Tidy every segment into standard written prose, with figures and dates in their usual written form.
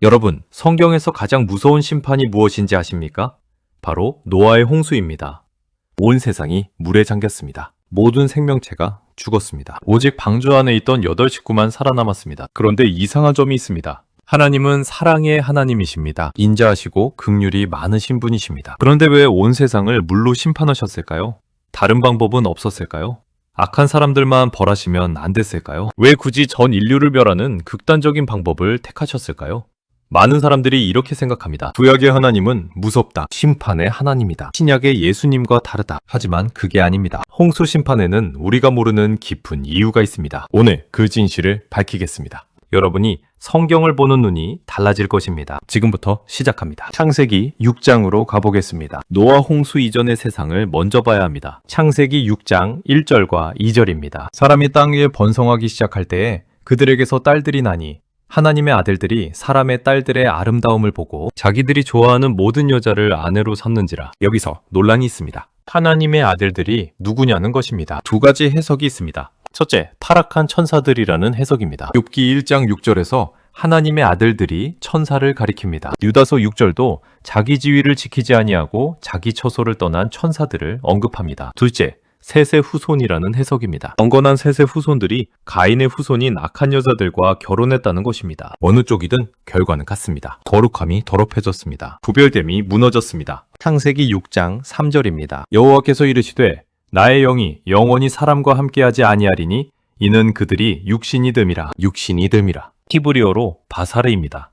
여러분, 성경에서 가장 무서운 심판이 무엇인지 아십니까? 바로 노아의 홍수입니다. 온 세상이 물에 잠겼습니다. 모든 생명체가 죽었습니다. 오직 방주 안에 있던 8식구만 살아남았습니다. 그런데 이상한 점이 있습니다. 하나님은 사랑의 하나님이십니다. 인자하시고 긍휼이 많으신 분이십니다. 그런데 왜 온 세상을 물로 심판하셨을까요? 다른 방법은 없었을까요? 악한 사람들만 벌하시면 안 됐을까요? 왜 굳이 전 인류를 멸하는 극단적인 방법을 택하셨을까요? 많은 사람들이 이렇게 생각합니다. 구약의 하나님은 무섭다. 심판의 하나님이다. 신약의 예수님과 다르다. 하지만 그게 아닙니다. 홍수 심판에는 우리가 모르는 깊은 이유가 있습니다. 오늘 그 진실을 밝히겠습니다. 여러분이 성경을 보는 눈이 달라질 것입니다. 지금부터 시작합니다. 창세기 6장으로 가보겠습니다. 노아 홍수 이전의 세상을 먼저 봐야 합니다. 창세기 6장 1절과 2절입니다. 사람이 땅 위에 번성하기 시작할 때에 그들에게서 딸들이 나니 하나님의 아들들이 사람의 딸들의 아름다움을 보고 자기들이 좋아하는 모든 여자를 아내로 삼는지라. 여기서 논란이 있습니다. 하나님의 아들들이 누구냐는 것입니다. 두 가지 해석이 있습니다. 첫째, 타락한 천사들이라는 해석입니다. 욥기 1장 6절에서 하나님의 아들들이 천사를 가리킵니다. 유다서 6절도 자기 지위를 지키지 아니하고 자기 처소를 떠난 천사들을 언급합니다. 둘째, 셋의 후손이라는 해석입니다. 경건한 셋의 후손들이 가인의 후손인 악한 여자들과 결혼했다는 것입니다. 어느 쪽이든 결과는 같습니다. 거룩함이 더럽혀졌습니다. 구별됨이 무너졌습니다. 창세기 6장 3절입니다. 여호와께서 이르시되 나의 영이 영원히 사람과 함께하지 아니하리니 이는 그들이 육신이 됨이라. 육신이 됨이라. 히브리어로 바사르입니다.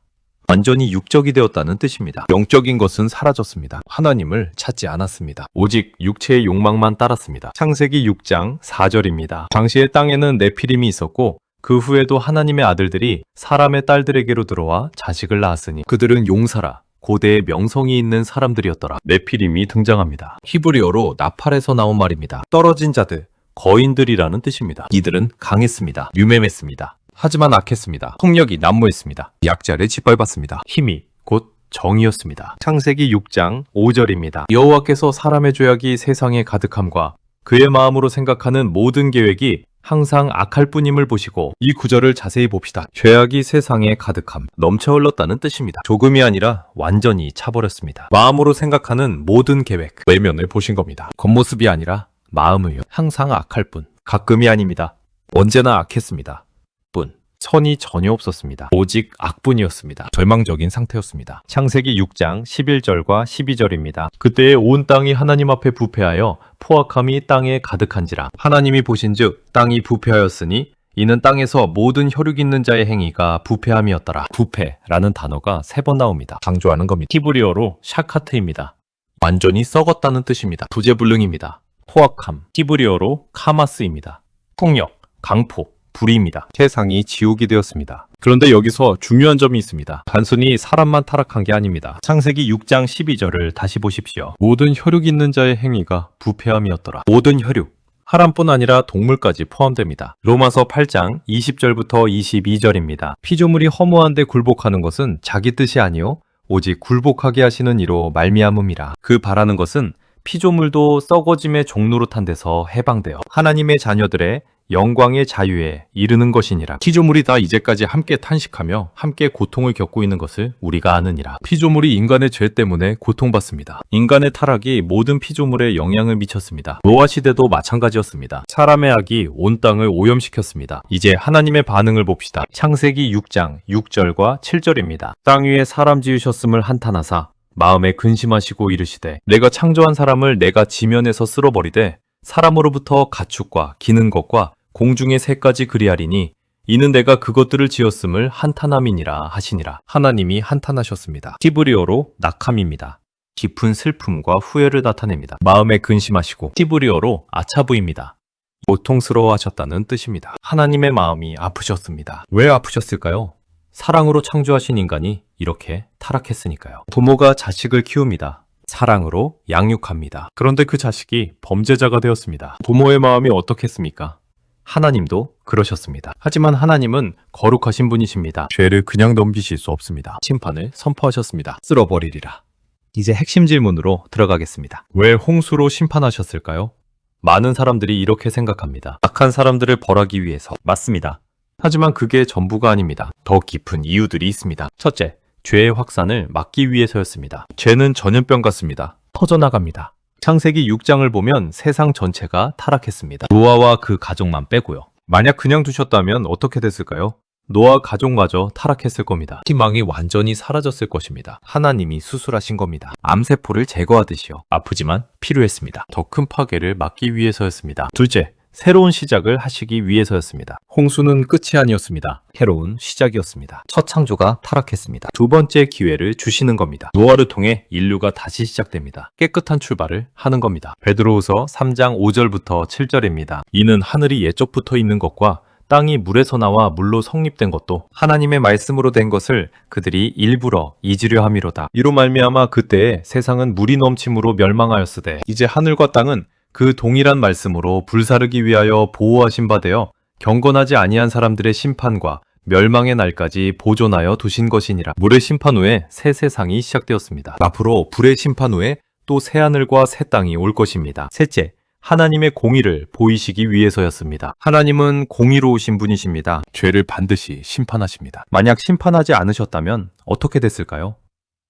완전히 육적이 되었다는 뜻입니다. 영적인 것은 사라졌습니다. 하나님을 찾지 않았습니다. 오직 육체의 욕망만 따랐습니다. 창세기 6장 4절입니다. 당시에 땅에는 네피림이 있었고 그 후에도 하나님의 아들들이 사람의 딸들에게로 들어와 자식을 낳았으니 그들은 용사라. 고대의 명성이 있는 사람들이었더라. 네피림이 등장합니다. 히브리어로 나팔에서 나온 말입니다. 떨어진 자들, 거인들이라는 뜻입니다. 이들은 강했습니다. 유명했습니다. 하지만 악했습니다. 폭력이 난무했습니다. 약자를 짓밟았습니다. 힘이 곧 정이었습니다. 창세기 6장 5절입니다. 여호와께서 사람의 죄악이 세상에 가득함과 그의 마음으로 생각하는 모든 계획이 항상 악할 뿐임을 보시고. 이 구절을 자세히 봅시다. 죄악이 세상에 가득함, 넘쳐 흘렀다는 뜻입니다. 조금이 아니라 완전히 차버렸습니다. 마음으로 생각하는 모든 계획, 외면을 보신 겁니다. 겉모습이 아니라 마음을요. 항상 악할 뿐, 가끔이 아닙니다. 언제나 악했습니다. 뿐, 선이 전혀 없었습니다. 오직 악뿐이었습니다. 절망적인 상태였습니다. 창세기 6장 11절과 12절입니다. 그때에 온 땅이 하나님 앞에 부패하여 포악함이 땅에 가득한지라. 하나님이 보신즉 땅이 부패하였으니 이는 땅에서 모든 혈육 있는 자의 행위가 부패함이었더라. 부패라는 단어가 3번 나옵니다. 강조하는 겁니다. 히브리어로 샤카트입니다. 완전히 썩었다는 뜻입니다. 부재불능입니다. 포악함, 히브리어로 카마스입니다. 폭력, 강포, 불의입니다. 세상이 지옥이 되었습니다. 그런데 여기서 중요한 점이 있습니다. 단순히 사람만 타락한 게 아닙니다. 창세기 6장 12절을 다시 보십시오. 모든 혈육 있는 자의 행위가 부패함이었더라. 모든 혈육, 사람뿐 아니라 동물까지 포함됩니다. 로마서 8장 20절부터 22절입니다. 피조물이 허무한데 굴복하는 것은 자기 뜻이 아니요 오직 굴복하게 하시는 이로 말미암음이라. 그 바라는 것은 피조물도 썩어짐의 종노릇한 데서 해방되어 하나님의 자녀들의 영광의 자유에 이르는 것이니라. 피조물이 다 이제까지 함께 탄식하며 함께 고통을 겪고 있는 것을 우리가 아느니라. 피조물이 인간의 죄 때문에 고통받습니다. 인간의 타락이 모든 피조물에 영향을 미쳤습니다. 노아 시대도 마찬가지였습니다. 사람의 악이 온 땅을 오염시켰습니다. 이제 하나님의 반응을 봅시다. 창세기 6장 6절과 7절입니다. 땅 위에 사람 지으셨음을 한탄하사 마음에 근심하시고 이르시되 내가 창조한 사람을 내가 지면에서 쓸어버리되 사람으로부터 가축과 기는 것과 공중의 새까지 그리하리니 이는 내가 그것들을 지었음을 한탄함이니라 하시니라. 하나님이 한탄하셨습니다. 히브리어로 낙함입니다. 깊은 슬픔과 후회를 나타냅니다. 마음에 근심하시고 히브리어로 아차부입니다. 고통스러워하셨다는 뜻입니다. 하나님의 마음이 아프셨습니다. 왜 아프셨을까요? 사랑으로 창조하신 인간이 이렇게 타락했으니까요. 부모가 자식을 키웁니다. 사랑으로 양육합니다. 그런데 그 자식이 범죄자가 되었습니다. 부모의 마음이 어떻겠습니까? 하나님도 그러셨습니다. 하지만 하나님은 거룩하신 분이십니다. 죄를 그냥 넘기실 수 없습니다. 심판을 선포하셨습니다. 쓸어버리리라. 이제 핵심 질문으로 들어가겠습니다. 왜 홍수로 심판하셨을까요? 많은 사람들이 이렇게 생각합니다. 악한 사람들을 벌하기 위해서. 맞습니다. 하지만 그게 전부가 아닙니다. 더 깊은 이유들이 있습니다. 첫째, 죄의 확산을 막기 위해서였습니다. 죄는 전염병 같습니다. 퍼져나갑니다. 창세기 6장을 보면 세상 전체가 타락했습니다. 노아와 그 가족만 빼고요. 만약 그냥 두셨다면 어떻게 됐을까요? 노아 가족마저 타락했을 겁니다. 희망이 완전히 사라졌을 것입니다. 하나님이 수술하신 겁니다. 암세포를 제거하듯이요. 아프지만 필요했습니다. 더 큰 파괴를 막기 위해서였습니다. 둘째, 새로운 시작을 하시기 위해서였습니다. 홍수는 끝이 아니었습니다. 새로운 시작이었습니다. 첫 창조가 타락했습니다. 두 번째 기회를 주시는 겁니다. 노아를 통해 인류가 다시 시작됩니다. 깨끗한 출발을 하는 겁니다. 베드로후서 3장 5절부터 7절입니다. 이는 하늘이 예적부터 있는 것과 땅이 물에서 나와 물로 성립된 것도 하나님의 말씀으로 된 것을 그들이 일부러 잊으려 함이로다. 이로 말미암아 그때에 세상은 물이 넘침으로 멸망하였으되 이제 하늘과 땅은 그 동일한 말씀으로 불사르기 위하여 보호하신 바 되어 경건하지 아니한 사람들의 심판과 멸망의 날까지 보존하여 두신 것이니라. 물의 심판 후에 새 세상이 시작되었습니다. 앞으로 불의 심판 후에 또 새 하늘과 새 땅이 올 것입니다. 셋째, 하나님의 공의를 보이시기 위해서였습니다. 하나님은 공의로우신 분이십니다. 죄를 반드시 심판하십니다. 만약 심판하지 않으셨다면 어떻게 됐을까요?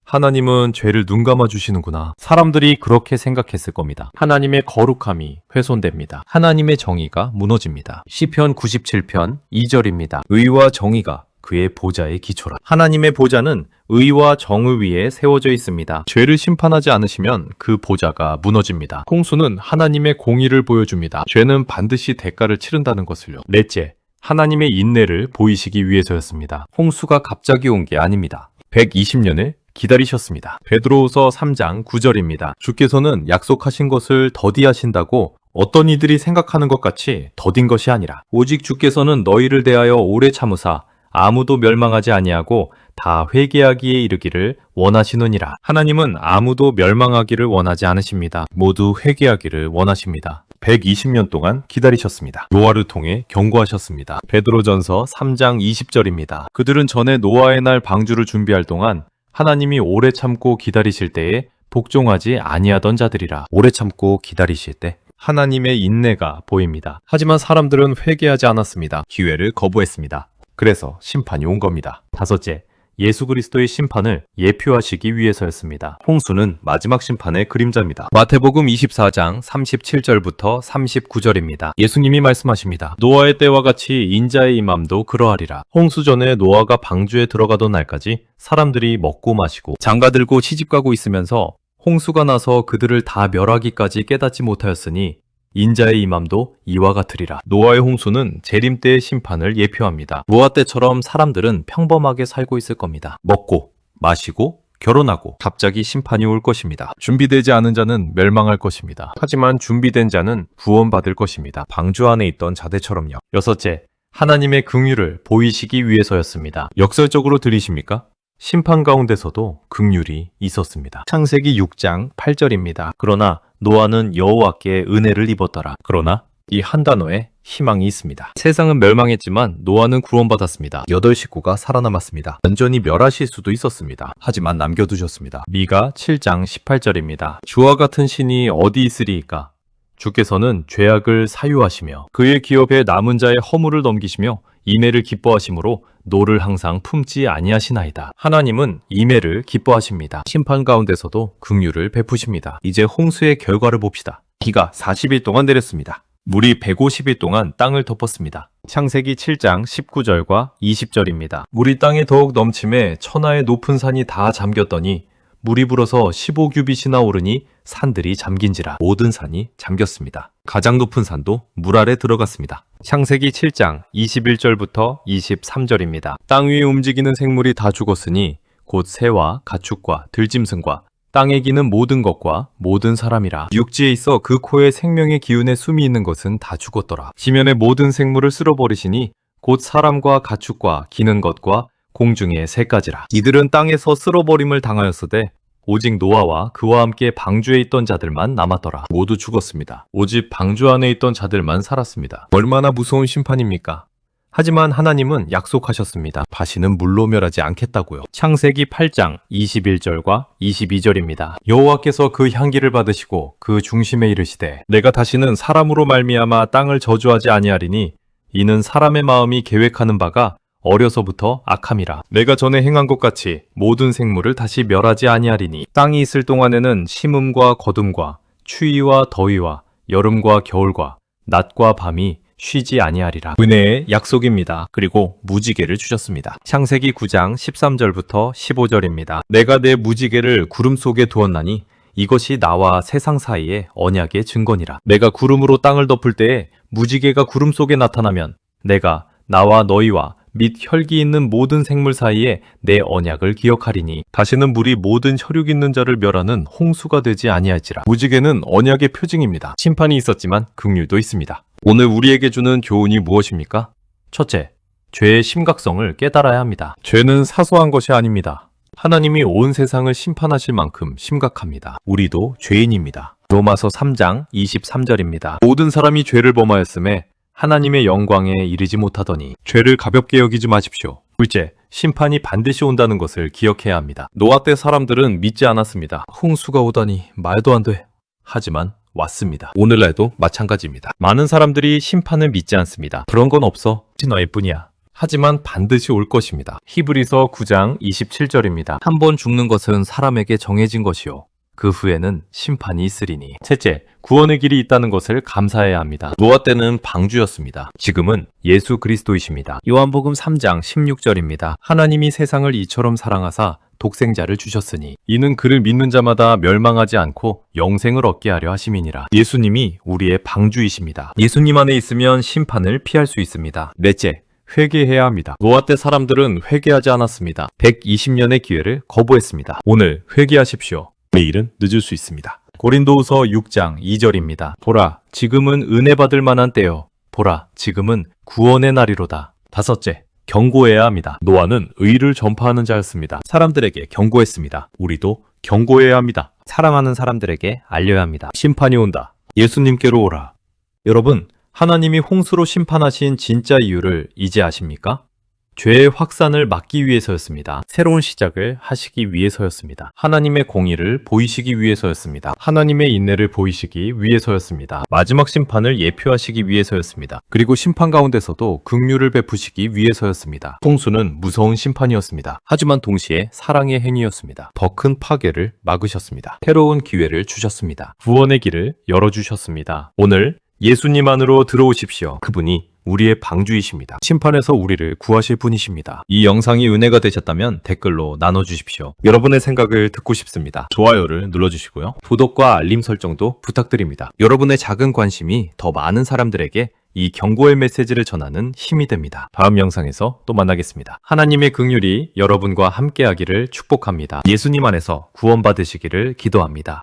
하나님은 죄를 눈감아 주시는구나. 사람들이 그렇게 생각했을 겁니다. 하나님의 거룩함이 훼손됩니다. 하나님의 정의가 무너집니다. 시편 97편 2절입니다. 의와 정의가 그의 보좌의 기초라. 하나님의 보좌는 의와 정의 위에 세워져 있습니다. 죄를 심판하지 않으시면 그 보좌가 무너집니다. 홍수는 하나님의 공의를 보여줍니다. 죄는 반드시 대가를 치른다는 것을요. 넷째, 하나님의 인내를 보이시기 위해서였습니다. 홍수가 갑자기 온 게 아닙니다. 120년을 기다리셨습니다. 베드로후서 3장 9절입니다. 주께서는 약속하신 것을 더디하신다고 어떤 이들이 생각하는 것 같이 더딘 것이 아니라 오직 주께서는 너희를 대하여 오래 참으사 아무도 멸망하지 아니하고 다 회개하기에 이르기를 원하시느니라. 하나님은 아무도 멸망하기를 원하지 않으십니다. 모두 회개하기를 원하십니다. 120년 동안 기다리셨습니다. 노아를 통해 경고하셨습니다. 베드로전서 3장 20절입니다. 그들은 전에 노아의 날 방주를 준비할 동안 하나님이 오래 참고 기다리실 때에 복종하지 아니하던 자들이라. 오래 참고 기다리실 때 하나님의 인내가 보입니다. 하지만 사람들은 회개하지 않았습니다. 기회를 거부했습니다. 그래서 심판이 온 겁니다. 다섯째, 예수 그리스도의 심판을 예표하시기 위해서였습니다. 홍수는 마지막 심판의 그림자입니다. 마태복음 24장 37절부터 39절입니다. 예수님이 말씀하십니다. 노아의 때와 같이 인자의 임함도 그러하리라. 홍수 전에 노아가 방주에 들어가던 날까지 사람들이 먹고 마시고 장가들고 시집가고 있으면서 홍수가 나서 그들을 다 멸하기까지 깨닫지 못하였으니 인자의 임함도 이와 같으리라. 노아의 홍수는 재림 때의 심판을 예표합니다. 노아 때처럼 사람들은 평범하게 살고 있을 겁니다. 먹고, 마시고, 결혼하고 갑자기 심판이 올 것입니다. 준비되지 않은 자는 멸망할 것입니다. 하지만 준비된 자는 구원받을 것입니다. 방주 안에 있던 자들처럼요. 여섯째, 하나님의 긍휼을 보이시기 위해서였습니다. 역설적으로 들리십니까? 심판 가운데서도 긍휼이 있었습니다. 창세기 6장 8절입니다. 그러나 노아는 여호와께 은혜를 입었더라. 그러나 이 한 단어에 희망이 있습니다. 세상은 멸망했지만 노아는 구원받았습니다. 8식구가 살아남았습니다. 완전히 멸하실 수도 있었습니다. 하지만 남겨두셨습니다. 미가 7장 18절입니다. 주와 같은 신이 어디 있으리이까? 주께서는 죄악을 사유하시며 그의 기업에 남은 자의 허물을 넘기시며 임애를 기뻐하심으로 노를 항상 품지 아니하시나이다. 하나님은 임애를 기뻐하십니다. 심판 가운데서도 긍휼을 베푸십니다. 이제 홍수의 결과를 봅시다. 비가 40일 동안 내렸습니다. 물이 150일 동안 땅을 덮었습니다. 창세기 7장 19절과 20절입니다. 물이 땅에 더욱 넘침에 천하의 높은 산이 다 잠겼더니 물이 불어서 15규빗이나 오르니 산들이 잠긴지라. 모든 산이 잠겼습니다. 가장 높은 산도 물 아래 들어갔습니다. 창세기 7장 21절부터 23절입니다. 땅 위에 움직이는 생물이 다 죽었으니 곧 새와 가축과 들짐승과 땅에 기는 모든 것과 모든 사람이라. 육지에 있어 그 코에 생명의 기운에 숨이 있는 것은 다 죽었더라. 지면의 모든 생물을 쓸어버리시니 곧 사람과 가축과 기는 것과 공중의 새까지라. 이들은 땅에서 쓸어버림을 당하였으되 오직 노아와 그와 함께 방주에 있던 자들만 남았더라. 모두 죽었습니다. 오직 방주 안에 있던 자들만 살았습니다. 얼마나 무서운 심판입니까? 하지만 하나님은 약속하셨습니다. 다시는 물로 멸하지 않겠다고요. 창세기 8장 21절과 22절입니다. 여호와께서 그 향기를 받으시고 그 중심에 이르시되 내가 다시는 사람으로 말미암아 땅을 저주하지 아니하리니 이는 사람의 마음이 계획하는 바가 어려서부터 악함이라. 내가 전에 행한 것 같이 모든 생물을 다시 멸하지 아니하리니 땅이 있을 동안에는 심음과 거둠과 추위와 더위와 여름과 겨울과 낮과 밤이 쉬지 아니하리라. 은혜의 약속입니다. 그리고 무지개를 주셨습니다. 창세기 9장 13절부터 15절입니다. 내가 내 무지개를 구름 속에 두었나니 이것이 나와 세상 사이의 언약의 증거니라. 내가 구름으로 땅을 덮을 때에 무지개가 구름 속에 나타나면 내가 나와 너희와 및 혈기 있는 모든 생물 사이에 내 언약을 기억하리니 다시는 물이 모든 혈육 있는 자를 멸하는 홍수가 되지 아니할지라. 무지개는 언약의 표징입니다. 심판이 있었지만 긍휼도 있습니다. 오늘 우리에게 주는 교훈이 무엇입니까? 첫째, 죄의 심각성을 깨달아야 합니다. 죄는 사소한 것이 아닙니다. 하나님이 온 세상을 심판하실 만큼 심각합니다. 우리도 죄인입니다. 로마서 3장 23절입니다. 모든 사람이 죄를 범하였음에 하나님의 영광에 이르지 못하더니 죄를 가볍게 여기지 마십시오. 둘째, 심판이 반드시 온다는 것을 기억해야 합니다. 노아 때 사람들은 믿지 않았습니다. 홍수가 오다니 말도 안 돼. 하지만 왔습니다. 오늘날도 마찬가지입니다. 많은 사람들이 심판을 믿지 않습니다. 그런 건 없어. 너일 뿐이야. 하지만 반드시 올 것입니다. 히브리서 9장 27절입니다. 한 번 죽는 것은 사람에게 정해진 것이요. 그 후에는 심판이 있으리니. 셋째, 구원의 길이 있다는 것을 감사해야 합니다. 노아 때는 방주였습니다. 지금은 예수 그리스도이십니다. 요한복음 3장 16절입니다. 하나님이 세상을 이처럼 사랑하사 독생자를 주셨으니 이는 그를 믿는 자마다 멸망하지 않고 영생을 얻게 하려 하심이니라. 예수님이 우리의 방주이십니다. 예수님 안에 있으면 심판을 피할 수 있습니다. 넷째, 회개해야 합니다. 노아 때 사람들은 회개하지 않았습니다. 120년의 기회를 거부했습니다. 오늘 회개하십시오. 내일은 늦을 수 있습니다. 고린도후서 6장 2절입니다. 보라, 지금은 은혜 받을 만한 때요. 보라, 지금은 구원의 날이로다. 다섯째, 경고해야 합니다. 노아는 의를 전파하는 자였습니다. 사람들에게 경고했습니다. 우리도 경고해야 합니다. 사랑하는 사람들에게 알려야 합니다. 심판이 온다. 예수님께로 오라. 여러분, 하나님이 홍수로 심판하신 진짜 이유를 이제 아십니까? 죄의 확산을 막기 위해서였습니다. 새로운 시작을 하시기 위해서였습니다. 하나님의 공의를 보이시기 위해서였습니다. 하나님의 인내를 보이시기 위해서였습니다. 마지막 심판을 예표하시기 위해서였습니다. 그리고 심판 가운데서도 긍휼을 베푸시기 위해서였습니다. 홍수는 무서운 심판이었습니다. 하지만 동시에 사랑의 행위였습니다. 더 큰 파괴를 막으셨습니다. 새로운 기회를 주셨습니다. 구원의 길을 열어주셨습니다. 오늘 예수님 안으로 들어오십시오. 그분이 우리의 방주이십니다. 심판에서 우리를 구하실 분이십니다. 이 영상이 은혜가 되셨다면 댓글로 나눠주십시오. 여러분의 생각을 듣고 싶습니다. 좋아요를 눌러주시고요. 구독과 알림 설정도 부탁드립니다. 여러분의 작은 관심이 더 많은 사람들에게 이 경고의 메시지를 전하는 힘이 됩니다. 다음 영상에서 또 만나겠습니다. 하나님의 긍휼이 여러분과 함께하기를 축복합니다. 예수님 안에서 구원받으시기를 기도합니다.